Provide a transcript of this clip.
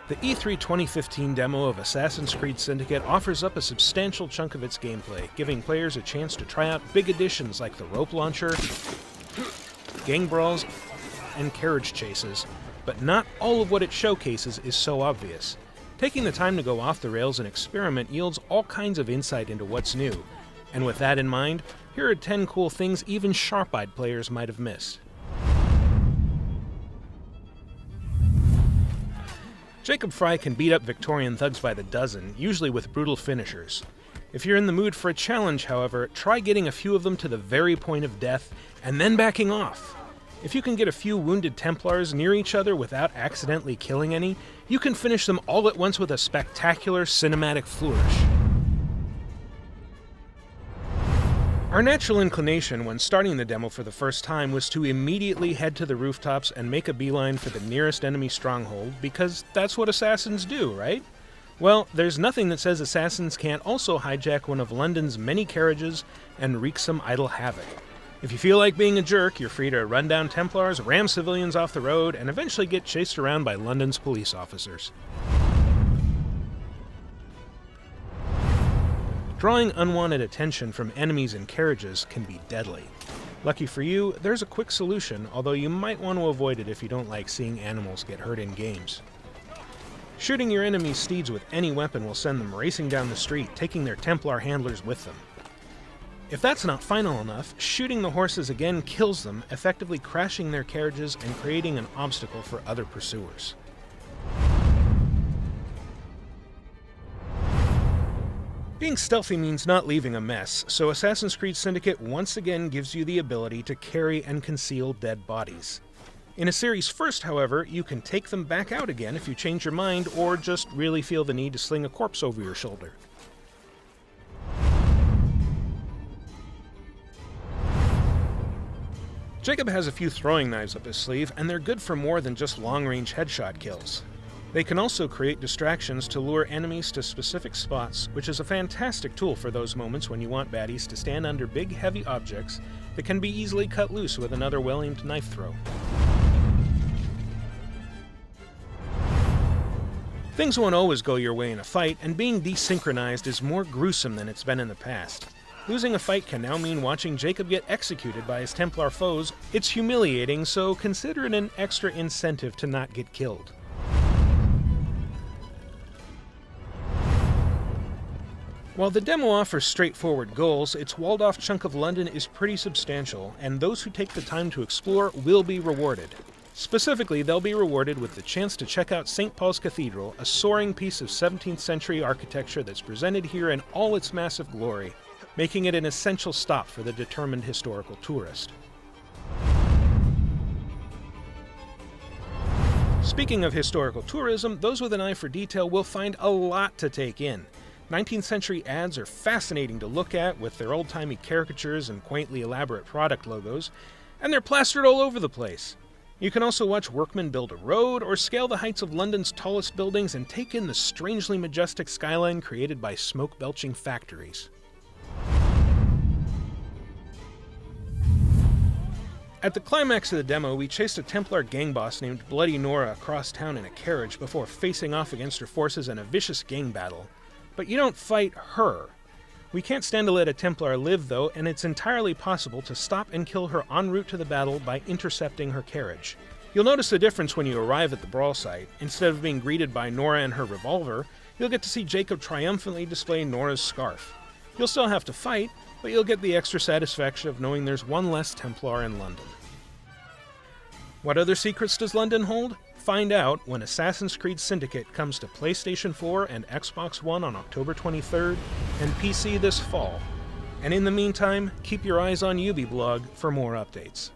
The E3 2015 demo of Assassin's Creed Syndicate offers up a substantial chunk of its gameplay, giving players a chance to try out big additions like the rope launcher, gang brawls, and carriage chases, but not all of what it showcases is so obvious. Taking the time to go off the rails and experiment yields all kinds of insight into what's new, and with that in mind, here are 10 cool things even sharp-eyed players might have missed. Jacob Fry can beat up Victorian thugs by the dozen, usually with brutal finishers. If you're in the mood for a challenge, however, try getting a few of them to the very point of death, and then backing off. If you can get a few wounded Templars near each other without accidentally killing any, you can finish them all at once with a spectacular cinematic flourish. Our natural inclination when starting the demo for the first time was to immediately head to the rooftops and make a beeline for the nearest enemy stronghold, because that's what assassins do, right? Well, there's nothing that says assassins can't also hijack one of London's many carriages and wreak some idle havoc. If you feel like being a jerk, you're free to run down Templars, ram civilians off the road, and eventually get chased around by London's police officers. Drawing unwanted attention from enemies and carriages can be deadly. Lucky for you, there's a quick solution, although you might want to avoid it if you don't like seeing animals get hurt in games. Shooting your enemy's steeds with any weapon will send them racing down the street, taking their Templar handlers with them. If that's not final enough, shooting the horses again kills them, effectively crashing their carriages and creating an obstacle for other pursuers. Being stealthy means not leaving a mess, so Assassin's Creed Syndicate once again gives you the ability to carry and conceal dead bodies. In a series first, however, you can take them back out again if you change your mind or just really feel the need to sling a corpse over your shoulder. Jacob has a few throwing knives up his sleeve, and they're good for more than just long-range headshot kills. They can also create distractions to lure enemies to specific spots, which is a fantastic tool for those moments when you want baddies to stand under big, heavy objects that can be easily cut loose with another well-aimed knife throw. Things won't always go your way in a fight, and being desynchronized is more gruesome than it's been in the past. Losing a fight can now mean watching Jacob get executed by his Templar foes. It's humiliating, so consider it an extra incentive to not get killed. While the demo offers straightforward goals, its walled-off chunk of London is pretty substantial, and those who take the time to explore will be rewarded. Specifically, they'll be rewarded with the chance to check out St. Paul's Cathedral, a soaring piece of 17th century architecture that's presented here in all its massive glory, making it an essential stop for the determined historical tourist. Speaking of historical tourism, those with an eye for detail will find a lot to take in. 19th century ads are fascinating to look at with their old-timey caricatures and quaintly elaborate product logos, and they're plastered all over the place. You can also watch workmen build a road or scale the heights of London's tallest buildings and take in the strangely majestic skyline created by smoke-belching factories. At the climax of the demo, we chased a Templar gang boss named Bloody Nora across town in a carriage before facing off against her forces in a vicious gang battle. But you don't fight her. We can't stand to let a Templar live, though, and it's entirely possible to stop and kill her en route to the battle by intercepting her carriage. You'll notice the difference when you arrive at the brawl site. Instead of being greeted by Nora and her revolver, you'll get to see Jacob triumphantly display Nora's scarf. You'll still have to fight, but you'll get the extra satisfaction of knowing there's one less Templar in London. What other secrets does London hold? Find out when Assassin's Creed Syndicate comes to PlayStation 4 and Xbox One on October 23rd, and PC this fall. And in the meantime, keep your eyes on Ubiblog for more updates.